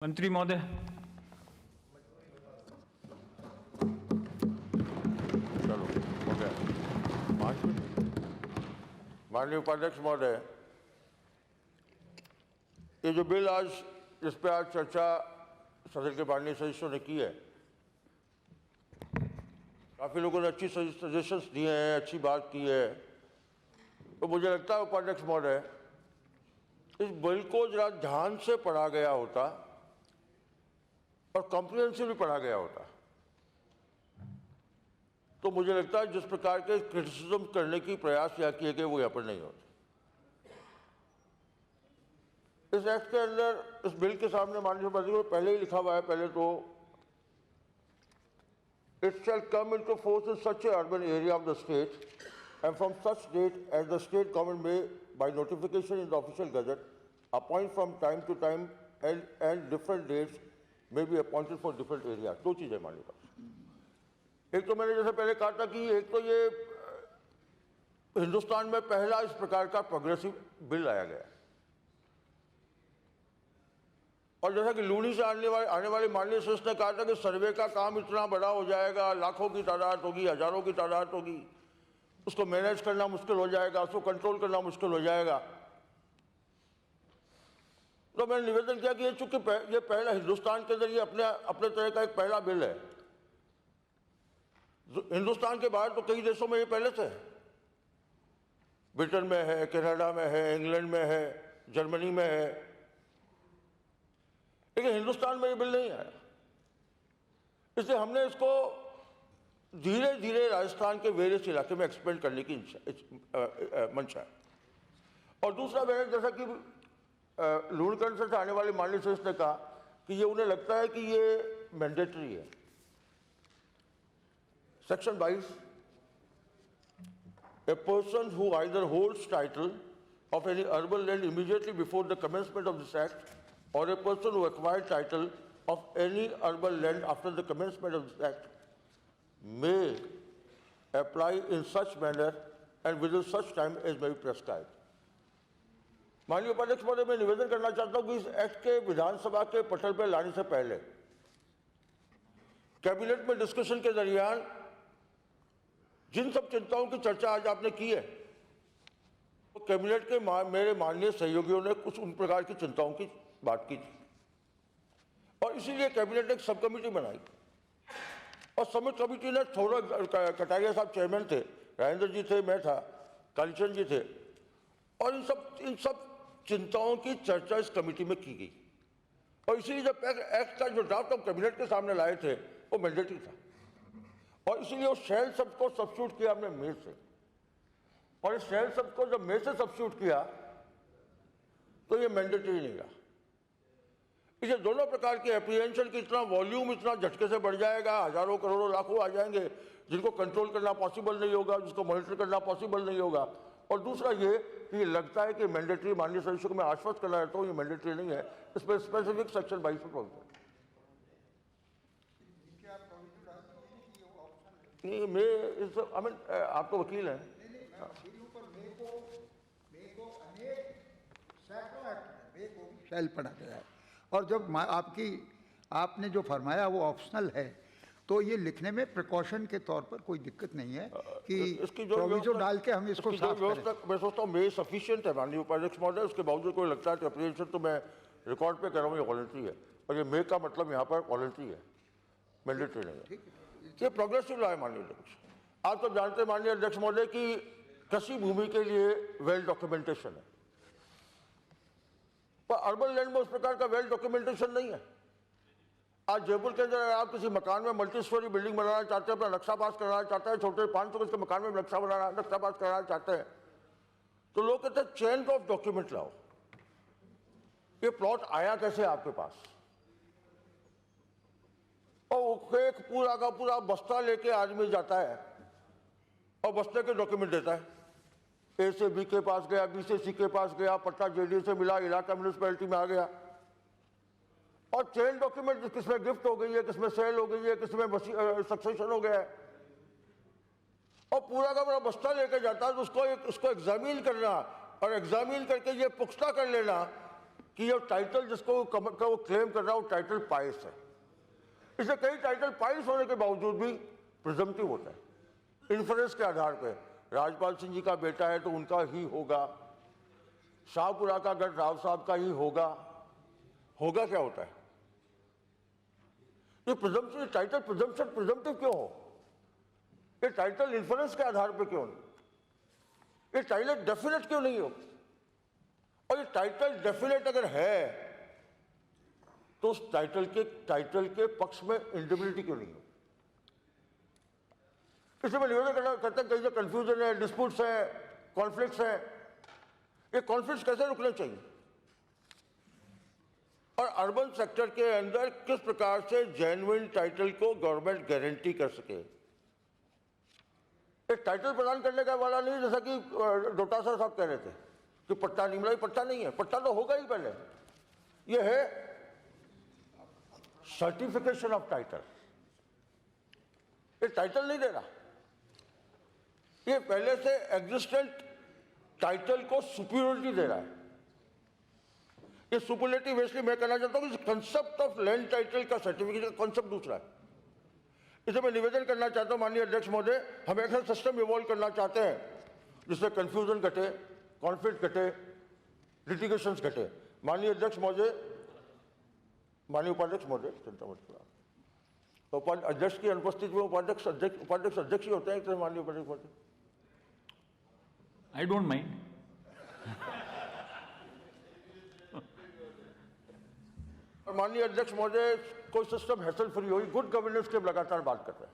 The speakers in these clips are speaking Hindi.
मंत्री महोदय। चलो हो गया 5 मिनट। माननीय उपाध्यक्ष महोदय, ये जो बिल आज इस पर आज चर्चा सदन के माननीय सदस्यों ने की है, काफ़ी लोगों ने अच्छी सजेशंस दिए हैं, अच्छी बात की है। तो मुझे लगता है उपाध्यक्ष महोदय, इस बिल को जरा ध्यान से पढ़ा गया होता और कॉम्प्रिहेंसिवली पढ़ा गया होता तो मुझे लगता है जिस प्रकार के क्रिटिसिज्म करने की प्रयास यहाँ किए गए वो यहाँ पर नहीं होते। इस एक्ट के अंदर, इस बिल के सामने माननीय सभापति को पहले ही लिखा हुआ है, पहले तो it shall come into force in such a urban area of the state and from such date as the state government may by notification in the official gazette appoint from time to time and different dates may be appointed for different area. दो चीजें माननीय सभापति, एक तो मैंने जैसे पहले कहा था कि एक तो ये हिंदुस्तान में पहला इस प्रकार का प्रोग्रेसिव बिल लाया गया है, और जैसा कि लूनी से आने वाले माननीय सदस्य ने कहा था कि सर्वे का काम इतना बड़ा हो जाएगा, लाखों की तादाद होगी, हजारों की तादाद होगी, उसको मैनेज करना मुश्किल हो जाएगा, उसको कंट्रोल करना मुश्किल हो जाएगा। तो मैंने निवेदन किया कि ये चूंकि ये पहला हिंदुस्तान के अंदर ये अपने तरह का एक पहला बिल है। हिंदुस्तान के बाहर तो कई देशों में ये पहले से है, ब्रिटेन में है, कनाडा में है, इंग्लैंड में है, जर्मनी में है, लेकिन हिंदुस्तान में ये बिल नहीं आया। इसलिए हमने इसको धीरे धीरे राजस्थान के वेरियस इलाके में एक्सपेंड करने की मंशा है। और दूसरा, मैंने जैसा कि लूणकरण से आने वाले माननीय सदस्य ने कहा कि ये उन्हें लगता है कि ये मैंडेटरी है। Section 22, a person who either holds title of any urban land immediately before the commencement of this act or a person who acquired title of any urban land after the commencement of this act may apply in such manner and within such time as may be prescribed। माननीय उपाध्यक्ष महोदय, मैं निवेदन करना चाहता हूं कि इस एक्ट के विधानसभा के पटल पर लाने से पहले कैबिनेट में डिस्कशन के दरमियान जिन सब चिंताओं की चर्चा आज आपने की है, तो कैबिनेट के मेरे माननीय सहयोगियों ने कुछ उन प्रकार की चिंताओं की बात की थी, और इसीलिए कैबिनेट ने एक सब कमेटी बनाई, और सब कमेटी ने थोड़ा कटारिया साहब चेयरमैन थे, राजेंद्र जी थे, मैं था, कालीचंद जी थे, और इन सब चिंताओं की चर्चा इस कमेटी में की गई। और इसीलिए जब एक्ट का जो ड्राफ्ट हम कैबिनेट के सामने लाए थे वो मैंडेटरी था, और इसीलिए उस शैल शब्द को सब्स्टिट्यूट किया हमने मे से, और इस शैल शब्द को जब मे से सब्स्टिट्यूट किया तो ये मैंडेटरी नहीं रहा। इसे दोनों प्रकार के एप्रीहेंशन की इतना वॉल्यूम इतना झटके से बढ़ जाएगा, हजारों करोड़ों लाखों आ जाएंगे जिनको कंट्रोल करना पॉसिबल नहीं होगा, जिसको मॉनिटर करना पॉसिबल नहीं होगा। और दूसरा ये कि लगता है कि मैंडेटरी, माननीय सदस्यों को मैं आश्वस्त करना चाहता हूँ, ये मैंडेटरी नहीं है, इस पर स्पेसिफिक सेक्शन 22 में प्रोविजन नहीं। मैं आप तो वकील हैं, शैल पढ़ा गया है, और जब आपने जो फरमाया वो ऑप्शनल है, तो ये लिखने में प्रिकॉशन के तौर पर कोई दिक्कत नहीं है कि इसकी जो प्रोविजो डाल के हम इसको साफ करें। मैं सोचता हूँ मे सफिशिएंट है माननीय उपाध्यक्ष महोदय। उसके बावजूद कोई लगता है कि एप्रीहेंशन, तो मैं रिकॉर्ड पे कर रहा हूँ ये वॉलंटरी है, और ये मे का मतलब यहाँ पर वॉलंटरी है, मैंडेटरी नहीं है। ये प्रोग्रेसिव लॉ है माननीय अध्यक्ष। आप तो जानते हैं माननीय अध्यक्ष महोदय कि कृषि भूमि के लिए वेल डॉक्यूमेंटेशन है, पर अर्बन लैंड में उस प्रकार का वेल डॉक्यूमेंटेशन नहीं है। आज जयपुर के अंदर आप किसी मकान में मल्टी स्टोरी बिल्डिंग बनाना चाहते हैं, अपना नक्शा पास कराना चाहते हैं, छोटे 500 गज के मकान में नक्शा पास कराना चाहते हैं, तो लोग कहते हैं चेन ऑफ डॉक्यूमेंट लाओ। ये प्लॉट आया कैसे आपके पास, और एक पूरा का पूरा बस्ता लेके आदमी जाता है और बस्ते के डॉक्यूमेंट देता है। ए से बी के पास गया, बी से सी के पास गया, पट्टा जेडी से मिला, इलाका म्यूनिसिपैलिटी में आ गया, और चेन डॉक्यूमेंट किसमें गिफ्ट हो गई है, किसमें सेल हो गई है, किसमें सक्सेशन हो गया है, और पूरा का पूरा बस्ता लेके जाता है। तो उसको एग्जामिन करना, और एग्जामिन करके ये पुख्ता कर लेना कि जो टाइटल जिसको वो क्लेम कर रहा है वो टाइटल पायस है। इसे कई टाइटल पायस होने के बावजूद भी प्रिजम्पटिव होता है इन्फ्रेंस के आधार पे। राजपाल सिंह जी का बेटा है तो उनका ही होगा, शाहपुरा का गढ़ राव साहब का ही होगा। होगा क्या होता है ये प्रिजम्पटिव टाइटल प्रिजम्पटिव क्यों हो? ये टाइटल इन्फ्रेंस के आधार पे क्यों नहीं? ये टाइटल डेफिनेट क्यों नहीं हो? और ये टाइटल डेफिनेट अगर है तो उस टाइटल के पक्ष में इंडिविजुअलिटी क्यों नहीं हो? इसलिए मैं निवेदन करता कहीं जो कंफ्यूजन है, डिस्प्यूट्स है, कॉन्फ्लिक्ट्स है, ये कॉन्फ्लिक्ट्स कैसे रुकने चाहिए और अर्बन सेक्टर के अंदर किस प्रकार से जेन्युइन टाइटल को गवर्नमेंट गारंटी कर सके। एक टाइटल प्रदान करने का वाला नहीं, जैसा कि डोटासरा साहब कह रहे थे कि पट्टा नहीं मिला। पट्टा नहीं है, पट्टा तो होगा ही पहले। ये है सर्टिफिकेशन ऑफ टाइटल। ये टाइटल नहीं दे रहा, ये पहले से एग्जिस्टेंट टाइटल को सुपीरियरिटी दे रहा है। ये सुपरलेटिव इसलिए मैं कहना चाहता हूं कि कंसेप्ट ऑफ लैंड टाइटल का सर्टिफिकेट का कॉन्सेप्ट दूसरा है। इसे मैं निवेदन करना चाहता हूं माननीय अध्यक्ष महोदय, हम ऐसा सिस्टम इवॉल्व करना चाहते हैं जिससे कंफ्यूजन घटे, कॉन्फ्लिक्ट घटे, लिटिगेशंस घटे। माननीय अध्यक्ष महोदय, माननीय उपाध्यक्ष महोदय, चिंता मत करो। तो अध्यक्ष की अनुपस्थिति में उपाध्यक्ष अध्यक्ष ही होते हैं। तो माननीय उपाध्यक्ष महोदय, आई डोंट माइंड। और माननीय अध्यक्ष महोदय, कोई सिस्टम हैसल फ्री होगी। गुड गवर्नेंस की लगातार बात कर रहे हैं।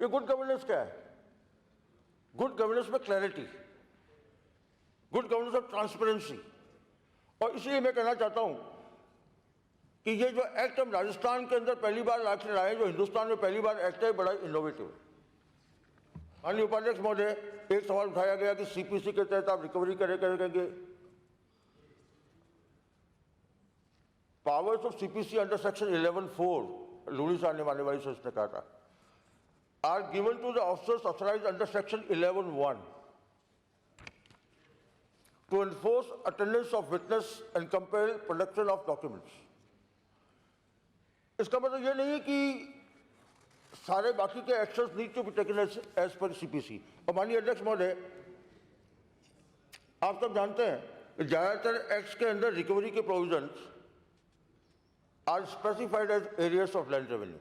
ये गुड गवर्नेंस क्या है? गुड गवर्नेंस में clarity, good governance of transparency. और इसलिए मैं कहना चाहता हूं कि ये जो एक्ट हम राजस्थान के अंदर पहली बार लाए, जो हिंदुस्तान में पहली बार एक्ट है, बड़ा इनोवेटिव है। माननीय उपाध्यक्ष महोदय, एक सवाल उठाया गया कि सीपीसी के तहत आप रिकवरी करेंगे। Powers of CPC under section 11(4) Luni साहब ने मानने वाली से उसने कहा था, are given to the officers authorised under section 11(1) to enforce attendance of witness and compel production of documents। इसका मतलब यह नहीं है कि सारे बाकी के actions need to be taken as per CPC. और माननीय अध्यक्ष महोदय, आप सब जानते हैं कि ज्यादातर एक्ट्स के अंदर रिकवरी के provisions are specified as arrears of land revenue.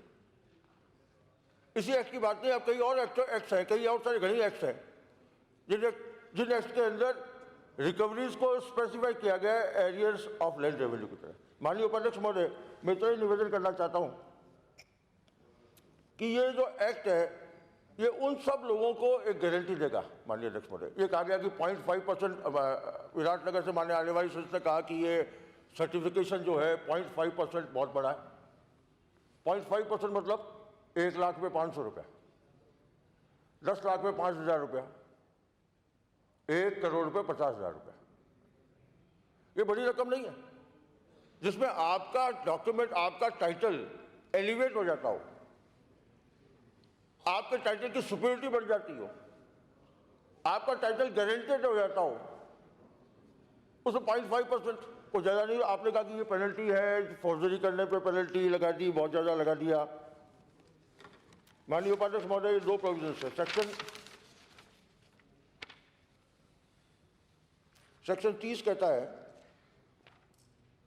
इसी एक्ट की बात नहीं, अब कई और एक्ट्स हैं, कई और सारे घनी एक्ट्स हैं जिन एक्ट के अंदर रिकवरीज को स्पेसिफाई किया गया है एरियाज ऑफ लैंड रेवेन्यू की तरह। माननीय उपाध्यक्ष महोदय, मैं तो ये निवेदन करना चाहता हूं कि ये जो एक्ट है ये उन सब लोगों को एक गारंटी देगा। माननीय अध्यक्ष महोदय, ये कहा गया कि 0.5% विराटनगर से मानने आने वाली सोच ने कहा कि ये सर्टिफिकेशन जो है 0.5% बहुत बड़ा है। 0.5% मतलब 1 लाख में 500 रुपया, 10 लाख में 5,000 रुपया, 1 करोड़ रुपये 50,000 रुपये। ये बड़ी रकम नहीं है जिसमें आपका डॉक्यूमेंट, आपका टाइटल एलिवेट हो जाता हो, आपके टाइटल की सुपीरियरिटी बढ़ जाती हो, आपका टाइटल गारंटेड हो जाता हो। उसमें 0.5% को ज़्यादा नहीं। आपने कहा कि ये पेनल्टी है, फौर्जरी करने पे पेनल्टी लगा दी, बहुत ज़्यादा लगा दिया। माननीय उपाध्यक्ष महोदय, ये 2 प्रोविजंस है। सेक्शन 30 कहता है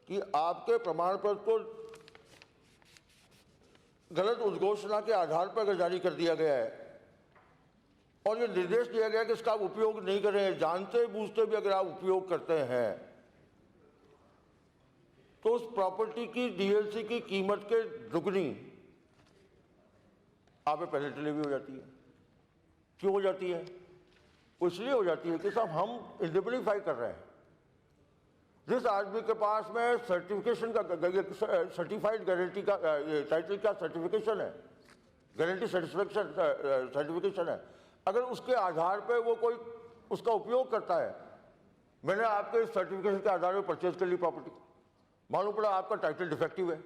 कि आपके प्रमाण पत्र को गलत उद्घोषणा के आधार पर अगर जारी कर दिया गया है और ये निर्देश दिया गया कि इसका आप उपयोग नहीं करें, जानते बूझते भी अगर आप उपयोग करते हैं तो उस प्रॉपर्टी की डीएलसी की कीमत के दुगनी आप पे पेनल्टी लेवी हो जाती है। क्यों हो जाती है? वो इसलिए हो जाती है कि साहब हम इंडिमनिफाई कर रहे हैं। जिस आदमी के पास में सर्टिफिकेशन का सर्टिफाइड गारंटी का टाइटल का सर्टिफिकेशन है, गारंटी सर्टिफिकेशन है, अगर उसके आधार पर वो कोई उसका उपयोग करता है, मैंने आपके सर्टिफिकेशन के आधार पर परचेज कर ली प्रॉपर्टी, मालूम पड़ा आपका टाइटल डिफेक्टिव है,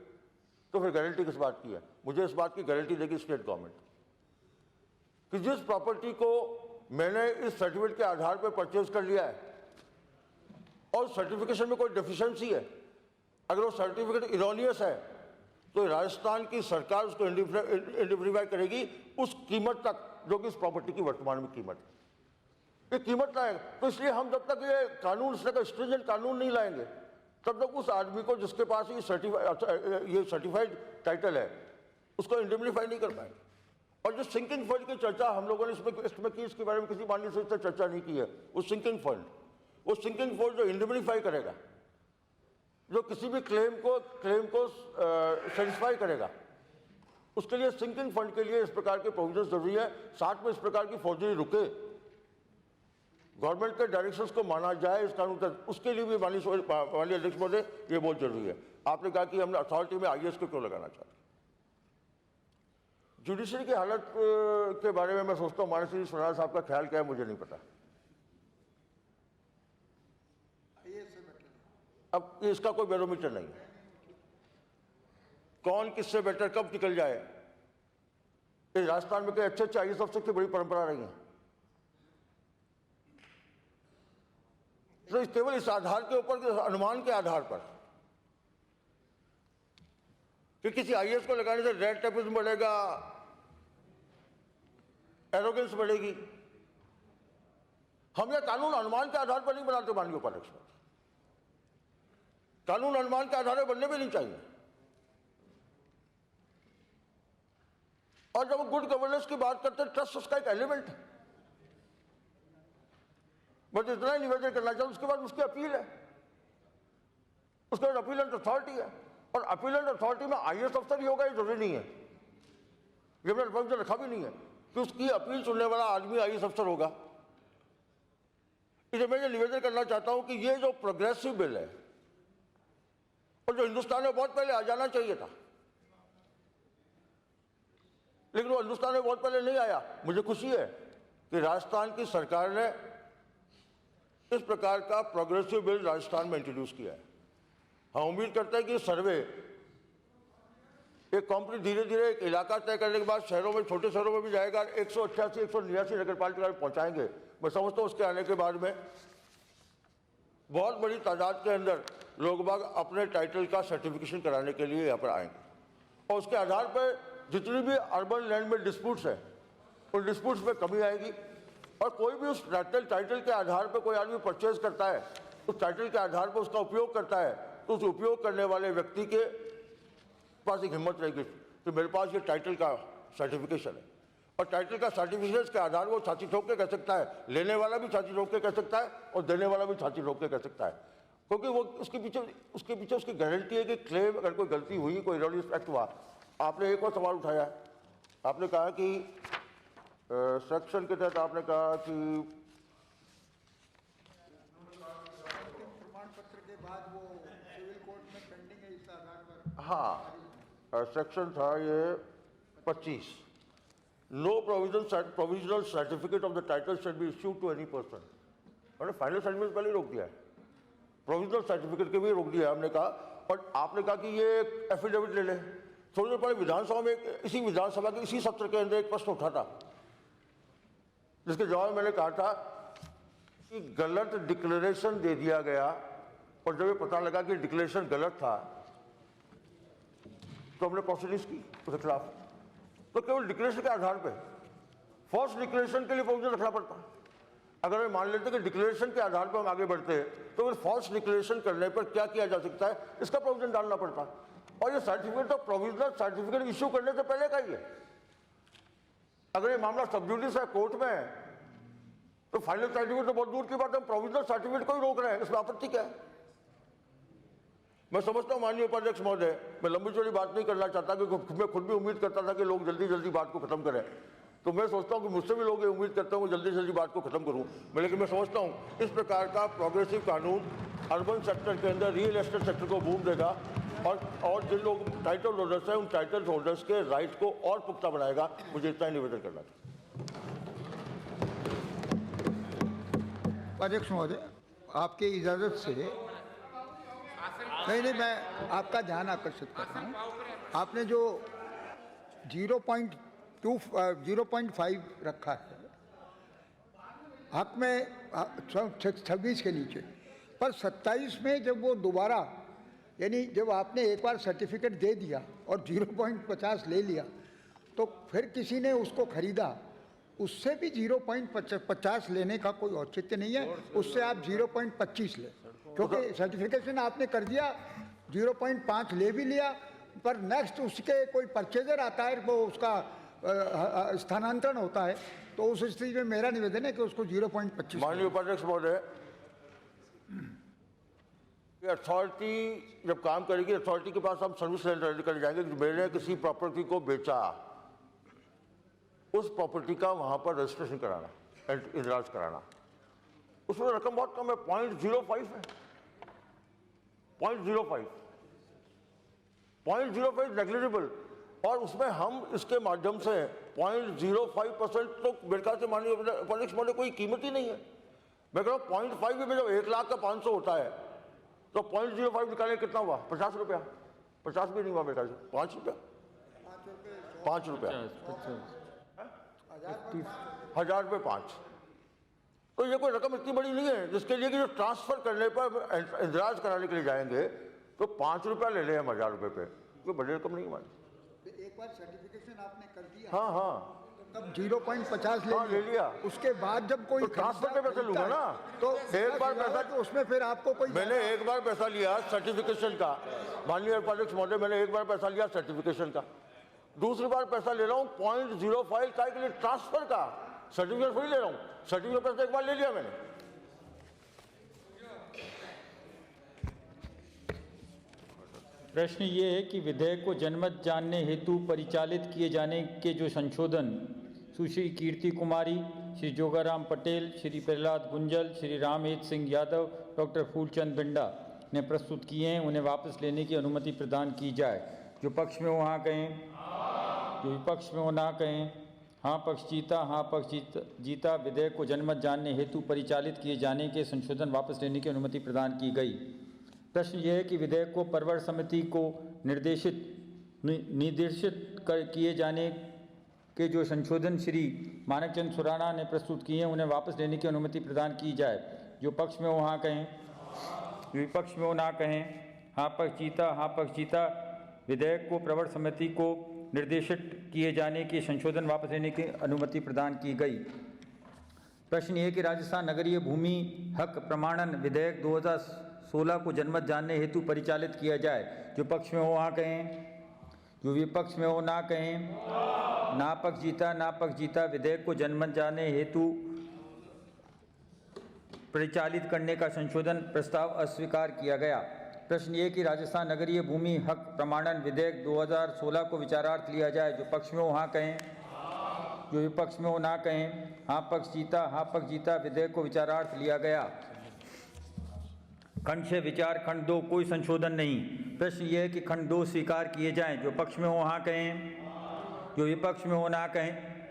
तो फिर गारंटी किस बात की है? मुझे इस बात की गारंटी देगी स्टेट गवर्नमेंट कि जिस प्रॉपर्टी को मैंने इस सर्टिफिकेट के आधार पर परचेज कर लिया है और सर्टिफिकेशन में कोई डेफिशिएंसी है, अगर वो सर्टिफिकेट इरोनियस है तो राजस्थान की सरकार उसको इंडिफाई करेगी उस कीमत तक जो कि इस प्रॉपर्टी की वर्तमान में कीमत है। ये कीमत लाएगा, तो इसलिए हम जब तक ये कानून, इस तरह का स्ट्रिंजेंट कानून नहीं लाएंगे तब तक उस आदमी को जिसके पास ये सर्टिफाइड टाइटल है उसको इंडिमनिफाई नहीं कर पाएंगे। और जो सिंकिंग फंड की चर्चा हम लोगों ने इसमें की, इसके बारे में किसी माननीय से चर्चा नहीं की है। वो सिंकिंग फंड जो इंडिमनिफाई करेगा, जो किसी भी क्लेम को सेटिस्फाई करेगा, उसके लिए सिंकिंग फंड के लिए इस प्रकार के प्रोविजन जरूरी है। साथ में इस प्रकार की फौजदारी रुके, गवर्नमेंट के डायरेक्शंस को माना जाए इस कानून तक, उसके लिए भी माननीय अध्यक्ष महोदय ये बहुत जरूरी है। आपने कहा कि हमने अथॉरिटी में IAS को क्यों लगाना चाहते हैं। जुडिशरी की हालत के बारे में मैं सोचता हूँ माननीय श्री सोनार साहब का ख्याल क्या है मुझे नहीं पता। अब इसका कोई बैरोमीटर नहीं है, कौन किससे बेटर कब निकल जाए। इस राजस्थान में कई अच्छे IAS अफसर की बड़ी परंपरा रही है, तो केवल इस आधार के ऊपर, अनुमान के आधार पर कि किसी IAS को लगाने से रेड टेपिज्म बढ़ेगा, एरोगेंस बढ़ेगी। हम यह कानून अनुमान के आधार पर नहीं बनाते माननीय उपाध्यक्ष, कानून अनुमान के आधार पर बनने भी नहीं चाहिए। और जब वो गुड गवर्नेंस की बात करते हैं, ट्रस्ट उसका एक एलिमेंट है। बस इतना ही निवेदन करना चाहिए। उसके बाद उसकी अपील है, उसके बाद अपीलेंट अथॉरिटी है, और अपीलेंट अथॉरिटी में IAS अफसर ही होगा ये जरूरी नहीं है, ये मैंने प्रोविजन रखा भी नहीं है कि उसकी अपील सुनने वाला आदमी IAS अफसर होगा। इसलिए मैं ये निवेदन करना चाहता हूं कि ये जो प्रोग्रेसिव बिल है और जो हिंदुस्तान में बहुत पहले आ जाना चाहिए था, लेकिन वो हिंदुस्तान में बहुत पहले नहीं आया। मुझे खुशी है कि राजस्थान की सरकार ने इस प्रकार का प्रोग्रेसिव बिल राजस्थान में इंट्रोड्यूस किया है। हम उम्मीद करते हैं कि सर्वे एक कंपनी धीरे धीरे एक इलाका तय करने के बाद शहरों में, छोटे शहरों में भी जाएगा। 188 189 नगर पालिका में पहुंचाएंगे। मैं समझता हूँ उसके आने के बाद में बहुत बड़ी तादाद के अंदर लोग बाग अपने टाइटल का सर्टिफिकेशन कराने के लिए यहाँ पर आएंगे, और उसके आधार पर जितनी भी अर्बन लैंड में डिस्प्यूट्स हैं उन डिस्प्यूट्स में कमी आएगी। और कोई भी उस टाइटल के आधार पर कोई आदमी परचेज करता है, उस टाइटल के आधार पर उसका उपयोग करता है, तो उस उपयोग करने वाले व्यक्ति के पास एक हिम्मत रहेगी कि मेरे पास ये टाइटल का सर्टिफिकेशन है। और टाइटल का सर्टिफिकेशन के आधार वो छाती ठोक के कह सकता है, लेने वाला भी छाती ठोक के कह सकता है और देने वाला भी छाती ठोक के कह सकता है, क्योंकि वो उसके पीछे उसकी गारंटी है कि क्लेम, अगर कोई गलती हुई, कोई इरोनियस एक्ट हुआ। आपने एक और सवाल उठाया, आपने कहा कि सेक्शन के तहत आपने कहा कि प्रमाण पत्र के बाद वो सिविल कोर्ट में पेंडिंग है, इस आधार पर। हाँ, सेक्शन था ये 25, no provisional certificate of the title should be issued to any person. हमने फाइनल सर्टिफिकेट पहले रोक दिया है, प्रोविजनल सर्टिफिकेट के भी रोक दिया है हमने कहा। और आपने कहा कि ये एफिडेविट ले लें। थोड़ी देर पहले विधानसभा में, इसी विधानसभा के इसी सत्र के अंदर एक प्रश्न उठा था, जिसके जवाब में मैंने कहा था कि गलत डिक्लेरेशन दे दिया गया, और जब ये पता लगा कि डिक्लेरेशन गलत था तो हमने प्रोसीडिंग्स की उसके खिलाफ। तो केवल डिक्लेरेशन के आधार पे फॉल्स डिक्लेरेशन के लिए प्रोविजन रखना पड़ता। अगर हम मान लेते कि डिक्लेरेशन के आधार पर हम आगे बढ़ते तो फिर फॉल्स डिक्लेरेशन करने पर क्या किया जा सकता है, इसका प्रोविजन डालना पड़ता। और ये सर्टिफिकेट तो प्रोविजनल सर्टिफिकेट इश्यू करने से पहले का ही है। अगर ये मामला सब जुडिस है, कोर्ट में है, तो फाइनल सर्टिफिकेट तो बहुत दूर की बात है, हम प्रोविजनल सर्टिफिकेट को ही रोक रहे हैं, इसमें आपत्ति क्या है। मैं समझता हूँ माननीय उपाध्यक्ष महोदय, मैं लंबी चौड़ी बात नहीं करना चाहता, क्योंकि मैं खुद भी उम्मीद करता था कि लोग जल्दी जल्दी बात को खत्म करें। तो मैं सोचता हूँ कि मुझसे भी लोग ये उम्मीद करते हैं कि जल्दी जल्दी बात को खत्म करूँ, लेकिन मैं समझता हूँ इस प्रकार का प्रोग्रेसिव कानून अर्बन सेक्टर के अंदर रियल एस्टेट सेक्टर को बूम देगा, और जिन लोग टाइटल होल्डर्स हैं उन टाइटल होल्डर्स के राइट को और पुख्ता बनाएगा। मुझे इतना ही निवेदन करना था। अध्यक्ष महोदय, आपकी इजाज़त से नहीं, मैं आपका ध्यान आकर्षित कर रहा हूँ। आपने जो 0.5 रखा है हक में 26 के नीचे, पर 27 में जब वो दोबारा, यानी जब आपने एक बार सर्टिफिकेट दे दिया और 0.50 ले लिया, तो फिर किसी ने उसको खरीदा, उससे भी 0.50 लेने का कोई औचित्य नहीं है, उससे आप 0.25 ले, क्योंकि सर्टिफिकेशन आपने कर दिया, 0.5 ले भी लिया, पर नेक्स्ट उसके कोई परचेजर आता है, वो उसका स्थानांतरण होता है, तो उस स्थिति में मेरा निवेदन है कि उसको 0.25। माननीय उपाध्यक्ष महोदय, अथॉरिटी जब काम करेगी, अथॉरिटी के पास हम सर्विस रेंडर कर जाएंगे कि मैंने किसी प्रॉपर्टी को बेचा, उस प्रॉपर्टी का वहां पर रजिस्ट्रेशन कराना, इंदराज कराना, उसमें रकम बहुत कम है, 0.05 है, 0.05 नेग्लिजिबल, और उसमें हम इसके माध्यम से 0.05% तो मेरे ख्याल से माननीय उपाध्यक्ष महोदय कोई कीमत ही नहीं है। मैं कह रहा हूँ 0.5 में जब 1 लाख का 500 होता है तो 0.05 निकालने कितना हुआ? 50 रुपया, 50 भी नहीं हुआ मेरे ख्याल से, 5 रुपया, 5 रुपया, 1000 रुपये 5। तो ये कोई रकम इतनी बड़ी नहीं है जिसके लिए कि जो ट्रांसफर करने पर इंदराज कराने के लिए जाएंगे तो 5 रुपया ले लें हम 1000 रुपये पे, कोई बड़ी रकम नहीं है। एक बार सर्टिफिकेशन आपने कर दिया, हाँ, तब 0.50 ले लिया, उसके बाद जब कोई तो ट्रांसफर के पैसे लूंगा ना, तो एक बार पैसा, तो उसमें फिर आपको कोई, मैंने एक बार पैसा लिया सर्टिफिकेशन का, माननीय उपाध्यक्ष महोदय, मैंने एक बार पैसा लिया सर्टिफिकेशन का, दूसरी बार पैसा ले रहा हूँ 0.05 का के लिए ट्रांसफर का, सर्टिफिकेट फ्री ले रहा हूँ, सर्टिफिकेट पैसा एक बार ले लिया मैंने। प्रश्न ये है कि विधेयक को जनमत जानने हेतु परिचालित किए जाने के जो संशोधन सुश्री कीर्ति कुमारी, श्री जोगाराम पटेल, श्री प्रहलाद गुंजल, श्री रामहेत सिंह यादव, डॉक्टर फूलचंद बिंडा ने प्रस्तुत किए हैं, उन्हें वापस लेने की अनुमति प्रदान की जाए। जो पक्ष में हो हाँ कहें, जो विपक्ष में हो ना कहें। हाँ पक्ष जीता, हाँ पक्ष जीता। विधेयक को जनमत जानने हेतु परिचालित किए जाने के संशोधन वापस लेने की अनुमति प्रदान की गई। प्रश्न यह है कि विधेयक को परवर समिति को निर्देशित किए जाने के जो संशोधन श्री मानकचंद सुराणा ने प्रस्तुत किए हैं, उन्हें वापस लेने की अनुमति प्रदान की जाए। जो पक्ष में हो हाँ कहें, जो विपक्ष में हो ना कहें। हाँ पक्ष जीता, हाँ पक्ष जीता। विधेयक को प्रवर समिति को निर्देशित किए जाने के संशोधन वापस लेने की अनुमति प्रदान की गई। प्रश्न ये कि राजस्थान नगरीय भूमि हक प्रमाणन विधेयक 2016 को जनमत जानने हेतु परिचालित किया जाए। जो पक्ष में हो हाँ कहें, जो विपक्ष में हो ना कहें। ना पक्ष जीता, ना पक्ष जीता। विधेयक को जनमत जानने हेतु परिचालित करने का संशोधन प्रस्ताव अस्वीकार किया गया। प्रश्न ये कि राजस्थान नगरीय भूमि हक प्रमाणन विधेयक 2016 को विचारार्थ लिया जाए। जो पक्ष में हो हाँ कहें, जो विपक्ष में हो ना कहें। हाँ पक्ष जीता, हाँ पक्ष जीता। विधेयक को विचारार्थ लिया गया। खंड 6 विचार, खंड 2 कोई संशोधन नहीं। प्रश्न ये है कि खंड 2 स्वीकार किए जाएं। जो पक्ष में हो हाँ कहें, जो विपक्ष में हो ना कहें।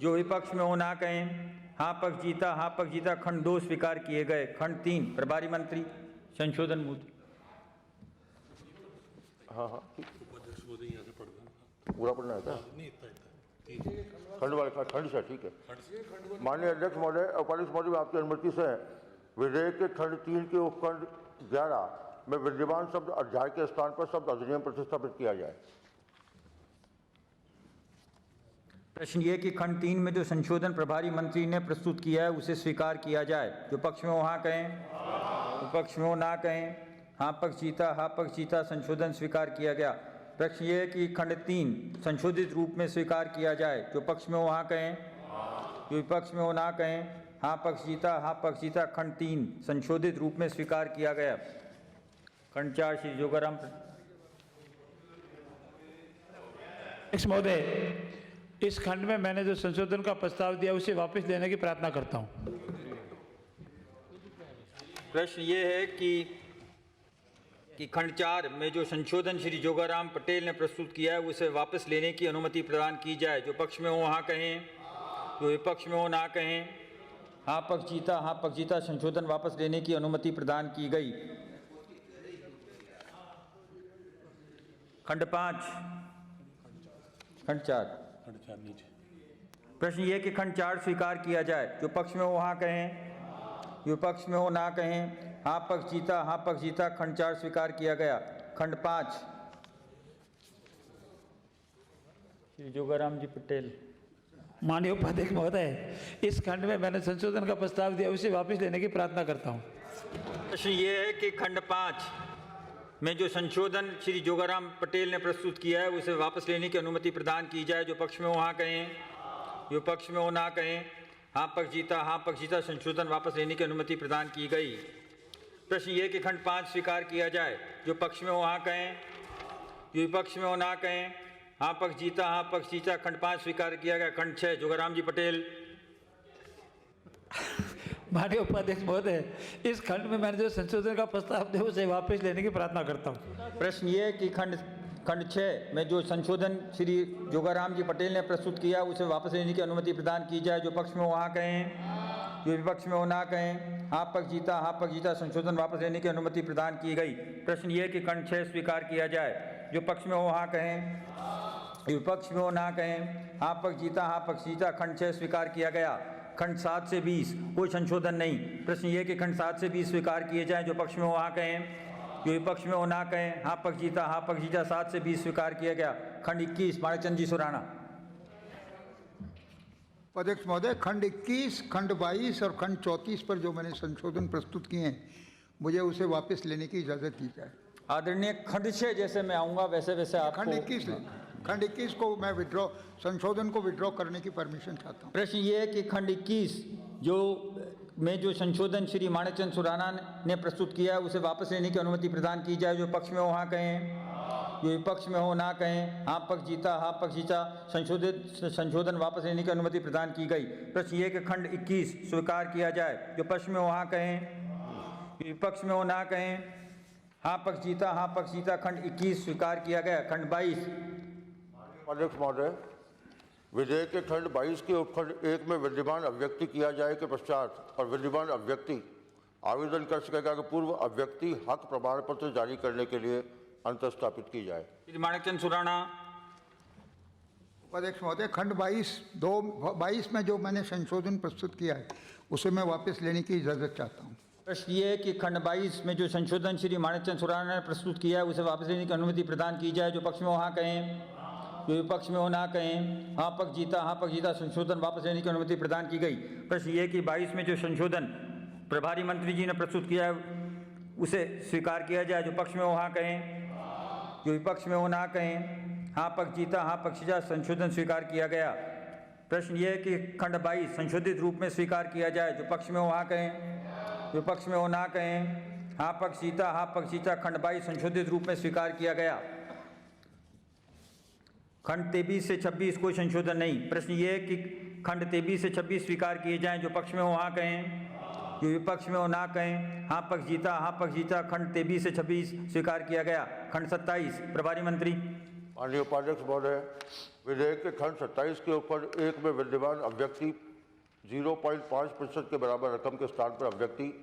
जो विपक्ष में हो ना कहें। हाँ पक्ष जीता, हाँ पक्ष जीता। खंड 2 स्वीकार किए गए। खंड 3 प्रभारी मंत्री संशोधन मुद्दे। हाँ पूरा पढ़ना है क्या? खंड वाले खंड से ठीक है। माननीय अध्यक्ष महोदय, उपाध्यक्ष महोदय, आपकी अनुमति से विधेयक के खंड 3 के उपखंड 11 में विद्यमान शब्द अध्याय के स्थान पर शब्द अधिनियम प्रतिस्थापित किया जाए। प्रश्न ये कि खंड 3 में जो संशोधन प्रभारी मंत्री ने प्रस्तुत किया है उसे स्वीकार किया जाए। जो पक्ष में हो हाँ कहें, विपक्ष में हो ना कहें। हाँ पक्ष जीता, हाँ पक्ष जीता। संशोधन स्वीकार किया गया। प्रश्न ये है कि खंड 3 संशोधित रूप में स्वीकार किया जाए। जो पक्ष में हो हाँ कहें, जो विपक्ष में हो ना कहें। हाँ पक्ष जीता, हाँ पक्ष जीता। खंड 3 संशोधित रूप में स्वीकार किया गया। खंड 4 श्री जोगाराम महोदय, इस खंड में मैंने जो संशोधन का प्रस्ताव दिया उसे वापस लेने की प्रार्थना करता हूं। प्रश्न ये है कि खंड 4 में जो संशोधन श्री जोगाराम पटेल ने प्रस्तुत किया है उसे वापस लेने की अनुमति प्रदान की जाए। जो पक्ष में हो हाँ कहें, जो विपक्ष में हो ना कहें। हाँ पक्ष जीता, हाँ पक्ष जीता। संशोधन वापस लेने की अनुमति प्रदान की गई। खंड 5 खंड 4 प्रश्न ये कि खंड 4 स्वीकार किया जाए। जो पक्ष में हो हाँ कहें, जो विपक्ष में हो ना कहें। हाँ पक्ष जीता, हाँ पक्ष जीता। खंड 4 स्वीकार किया गया। खंड 5 श्री जोगाराम जी पटेल। माननीय उपाध्यक्ष महोदय, इस खंड में मैंने संशोधन का प्रस्ताव दिया, उसे वापस लेने की प्रार्थना करता हूँ। प्रश्न ये है कि खंड 5 में जो संशोधन श्री जोगाराम पटेल ने प्रस्तुत किया है उसे वापस लेने की अनुमति प्रदान की जाए। जो पक्ष में हो हाँ कहें, जो पक्ष में हो ना कहें। हाँ पक्ष जीता, हाँ पक्ष जीता। संशोधन वापस लेने की अनुमति प्रदान की गई। प्रश्न ये कि खंड 5 स्वीकार किया जाए। जो पक्ष में हो हाँ कहें, जो विपक्ष में हो ना कहें। हाँ पक्ष जीता, हाँ पक्ष जीता। खंड 5 स्वीकार किया गया। खंड 6 जोगाराम जी पटेल। माननीय उपाध्यक्ष महोदय, इस खंड में मैंने जो संशोधन का प्रस्ताव दिया उसे वापस लेने की प्रार्थना करता हूँ। प्रश्न ये है कि खंड 6 में जो संशोधन श्री जोगाराम जी पटेल ने प्रस्तुत किया उसे वापस लेने की अनुमति प्रदान की जाए। जो पक्ष में हो हाँ कहें, जो विपक्ष में हो ना कहें। हाँ पक्ष जीता, हाँ पक्ष जीता। संशोधन वापस लेने की अनुमति प्रदान की गई। प्रश्न ये है कि खंड 6 स्वीकार किया जाए। जो पक्ष में हो हाँ कहें, विपक्ष में हो ना कहें। हाँ पक्ष जीता, हाँ पक्ष जीता। खंड 6 स्वीकार किया गया। खंड 7 से 20 कोई संशोधन नहीं। प्रश्न ये कि खंड 7 से 20 स्वीकार किए जाएं। जो पक्ष में हो हाँ कहें, जो विपक्ष में हो ना कहें। हाँ पक्ष जीता, हाँ पक्ष जीता। 7 से 20 स्वीकार किया गया। खंड 21 माणिकचंद जी सुराणा। अध्यक्ष महोदय, खंड 21, खंड 22 और खंड 34 पर जो मैंने संशोधन प्रस्तुत किए हैं, मुझे उसे वापस लेने की इजाज़त दी जाए। आदरणीय, खंड 6 जैसे मैं आऊँगा वैसे वैसे आपको। खंड 21 खंड 21 को मैं विड्रॉ, संशोधन को विड्रॉ करने की परमिशन चाहता हूँ। प्रश्न ये है कि खंड 21 जो संशोधन श्री माणिकचंद सुराणा ने प्रस्तुत किया है उसे वापस लेने की अनुमति प्रदान की जाए। जो पक्ष में हो हाँ कहें, जो विपक्ष में हो ना कहें। हाँ पक्ष जीता, हाँ पक्ष जीता। संशोधन वापस लेने की अनुमति प्रदान की गई। प्रश्न ये कि खंड 21 स्वीकार किया जाए। जो पक्ष में हो हाँ कहें, विपक्ष में हो ना कहें। हाँ पक्ष जीता, हाँ पक्ष जीता। खंड 21 स्वीकार किया गया। खंड 22 अध्यक्ष महोदय, विधेयक के खंड 22 के उपखंड 1 में विद्यमान अव्यक्ति किया जाए के पश्चात और विद्यमान अव्यक्ति आवेदन कर सकेगा कि पूर्व अव्यक्ति हक प्रमाण पत्र जारी करने के लिए अंतर्स्थापित की जाए। श्री माणिकचंद सुराणा। अध्यक्ष महोदय, खंड 22 में जो मैंने संशोधन प्रस्तुत किया है उसे मैं वापस लेने की इजाज़त चाहता हूँ। प्रश्न ये है कि खंड 22 में जो संशोधन श्री माणिकचंद सुराणा ने प्रस्तुत किया है उसे वापस लेने की अनुमति प्रदान की जाए। जो पक्ष में हो हाँ कहें, जो विपक्ष में हो ना कहें। हाँ पक्ष जीता, हाँ पक्ष जीता। संशोधन वापस लेने की अनुमति प्रदान की गई। प्रश्न ये कि 22 में जो संशोधन प्रभारी मंत्री जी ने प्रस्तुत किया है उसे स्वीकार किया जाए। जो पक्ष में हो हाँ कहें, जो विपक्ष में हो ना कहें। हाँ पक्ष जीता, हाँ पक्ष जीता। संशोधन स्वीकार किया गया। प्रश्न ये है कि खंड 22 संशोधित रूप में स्वीकार किया जाए। जो पक्ष में हो हाँ कहें, विपक्ष में हो ना कहें। हाँ पक्ष जीता, हाँ पक्ष जीता। खंड 22 संशोधित रूप में स्वीकार किया गया। खंड 23 से 26 कोई संशोधन नहीं। प्रश्न ये है कि खंड 23 से 26 स्वीकार किए जाएं। जो पक्ष में हो हाँ कहें, जो विपक्ष में हो ना कहें। हाँ पक्ष जीता, हाँ पक्ष जीता। खंड 23 से 26 स्वीकार किया गया। खंड 27 प्रभारी मंत्री। माननीय उपाध्यक्ष महोदय, विधेयक के खंड 27 के उपखंड 1 में विद्यमान अव्यक्ति 0.5% के बराबर रकम के स्थान पर अव्यक्ति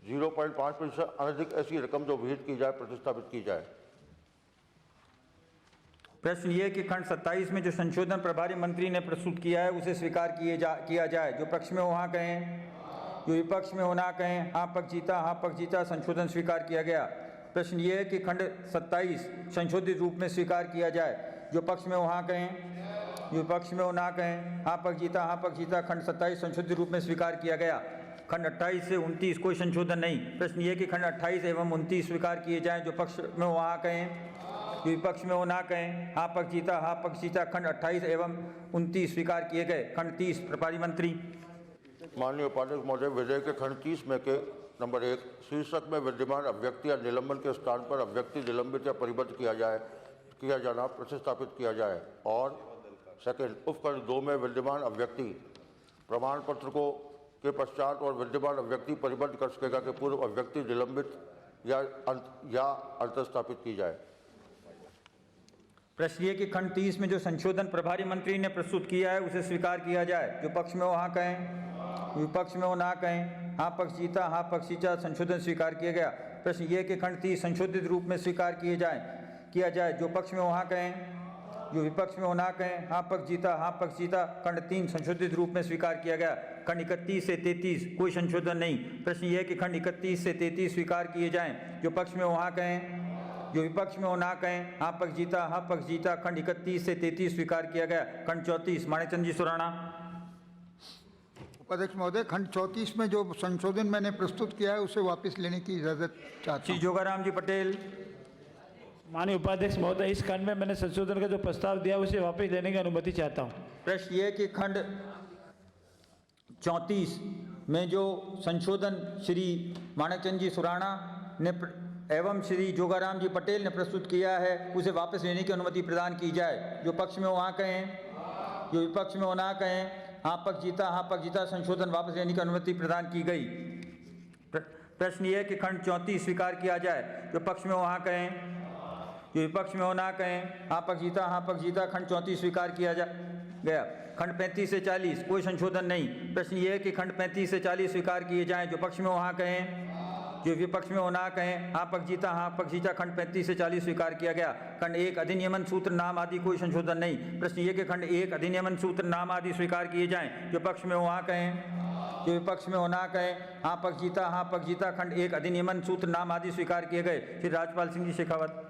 0.5% अनधिक ऐसी रकम जो विहित की जाए प्रतिस्थापित की जाए। प्रश्न ये कि खंड 27 में जो संशोधन प्रभारी मंत्री ने प्रस्तुत किया है उसे स्वीकार किया जाए। जो पक्ष में हो हाँ कहें, जो विपक्ष में हो ना कहें। हाँ पक्ष जीता, हाँ पक्ष जीता। संशोधन स्वीकार किया गया। प्रश्न ये है कि खंड 27 संशोधित रूप में स्वीकार किया जाए। जो पक्ष में हो हाँ कहें, जो विपक्ष में हो ना कहें। हाँ पक्ष जीता, हाँ पक्ष जीता। खंड 27 संशोधित रूप में स्वीकार किया गया। खंड 28 से 29 कोई संशोधन नहीं। प्रश्न ये कि खंड 28 एवं 29 स्वीकार किए जाएं। जो पक्ष में हो हाँ कहें, जो विपक्ष में हो ना कहें। हाँ पक्ष जीता, हाँ पक्ष जीता। खंड 28 एवं 29 स्वीकार किए गए। खंड 30 प्रभारी मंत्री। माननीय उपाध्यक्ष महोदय, विधेयक के खंड 30 में के नंबर 1 शीर्षक में विद्यमान अव्यक्ति या निलंबन के स्थान पर अव्यक्ति निलंबित या परिबद्ध किया जाना प्रतिस्थापित किया जाए। और सेकंड, उपखंड 2 में विद्यमान अव्यक्ति प्रमाण पत्र को के पश्चात और विद्यमान अव्यक्ति परिबद्ध कर सकेगा कि पूर्व अव्यक्ति निलंबित या अंतर्स्थापित की जाए। प्रश्न ये कि खंड 30 में जो संशोधन प्रभारी मंत्री ने प्रस्तुत किया है उसे स्वीकार किया जाए। जो पक्ष में हो हाँ कहें, विपक्ष में हो ना कहें। हाँ पक्ष जीता, हाँ पक्ष जीता। संशोधन स्वीकार किया गया। प्रश्न ये कि खंड 30 संशोधित रूप में स्वीकार किया जाए। जो पक्ष में हो हाँ कहें, जो विपक्ष में हो ना कहें। हाँ पक्ष जीता, हाँ पक्ष जीता। खंड 3 संशोधित रूप में स्वीकार किया गया। खंड 31 से 33 कोई संशोधन नहीं। प्रश्न यह है कि खंड 31 से 33 स्वीकार किए जाएं। जो पक्ष में हो हाँ कहें, जो विपक्ष में हो ना कहें। हाँ पक्ष जीता, हाँ पक्ष जीता। खंड 31 से 33 स्वीकार किया गया। खंड 34 माणिकचंद जी सुराणा। उपाध्यक्ष महोदय, खंड 34 में जो संशोधन मैंने प्रस्तुत किया है उसे वापस लेने की इजाजत चाहता श्री हूँ। जोगाराम जी पटेल। माननीय उपाध्यक्ष महोदय, इस खंड में मैंने संशोधन का जो प्रस्ताव दिया उसे वापस लेने की अनुमति चाहता हूँ। प्रश्न ये कि खंड 34 में जो संशोधन श्री माणिकचंद जी सुराणा ने एवं श्री जोगाराम जी पटेल ने प्रस्तुत किया है उसे वापस लेने की अनुमति प्रदान की जाए। जो पक्ष में हो हाँ कहें, जो विपक्ष में हो ना कहें। हाँ पक्ष जीता, हाँ पक्ष जीता। संशोधन वापस लेने की अनुमति प्रदान की गई। प्रश्न ये है कि खंड 34 स्वीकार किया जाए। जो पक्ष में हो हाँ कहें, जो विपक्ष में हो ना कहें। हाँ पक्ष जीता, हाँ पक्ष जीता। खंड 34 स्वीकार किया गया। खंड 35 से 40 कोई संशोधन नहीं। प्रश्न ये है कि खंड 35 से 40 स्वीकार किए जाएं। जो पक्ष में हो हाँ कहें, जो विपक्ष में हो ना कहें। हाँ पक्ष जीता, हाँ पक्ष जीता। खंड 35 से 40 स्वीकार किया गया। खंड 1 अधिनियमन सूत्र नाम आदि कोई संशोधन नहीं। प्रश्न ये कि खंड 1 अधिनियमन सूत्र नाम आदि स्वीकार किए जाएं। जो पक्ष में हो हाँ कहें, जो विपक्ष में हो ना कहें। हाँ पक्ष जीता, हाँ पक्ष जीता। खंड 1 अधिनियमन सूत्र नाम आदि स्वीकार किए गए। श्री राजपाल सिंह जी शेखावत।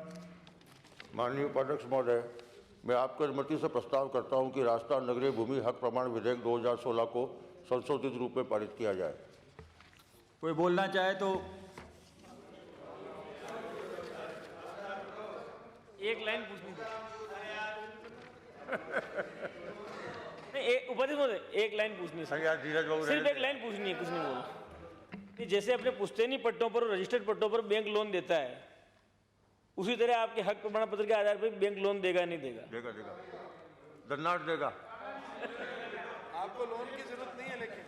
माननीय उपाध्यक्ष महोदय, मैं आपकी अनुमति से प्रस्ताव करता हूं कि राजस्थान नगरीय भूमि हक प्रमाण विधेयक 2016 को संशोधित रूप में पारित किया जाए। कोई बोलना चाहे तो एक लाइन पूछनी थी। नहीं, उपाध्यक्ष महोदय, एक लाइन पूछनी है। सिर्फ एक लाइन पूछनी है, कुछ नहीं बोलना। कि जैसे अपने पुश्तैनी पट्टों पर और रजिस्टर्ड पट्टों पर बैंक लोन देता है, उसी तरह आपके हक प्रमाण पत्र के आधार पर बैंक लोन देगा नहीं देगा? देगा देगा, धन्यवाद देगा। आपको लोन की जरूरत नहीं है, लेकिन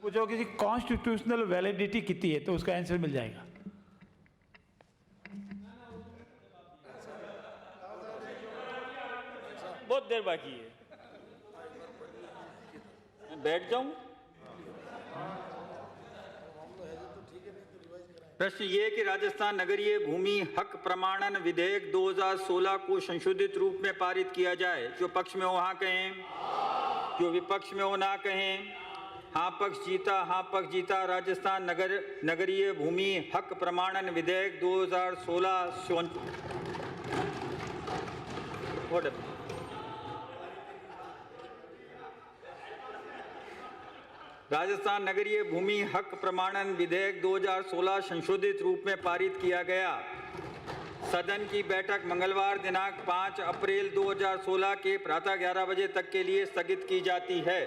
पूछो किसी कॉन्स्टिट्यूशनल वैलिडिटी कितनी है तो उसका आंसर मिल जाएगा। बहुत देर बाकी है। मैं बैठ जाऊं? प्रश्न ये कि राजस्थान नगरीय भूमि हक प्रमाणन विधेयक 2016 को संशोधित रूप में पारित किया जाए। जो पक्ष में हो हाँ कहें, जो विपक्ष में हो ना कहें। हाँ पक्ष जीता, हाँ पक्ष जीता। राजस्थान नगरीय भूमि हक प्रमाणन विधेयक 2016 राजस्थान नगरीय भूमि हक प्रमाणन विधेयक 2016 संशोधित रूप में पारित किया गया। सदन की बैठक मंगलवार दिनांक 5 अप्रैल 2016 के प्रातः 11 बजे तक के लिए स्थगित की जाती है।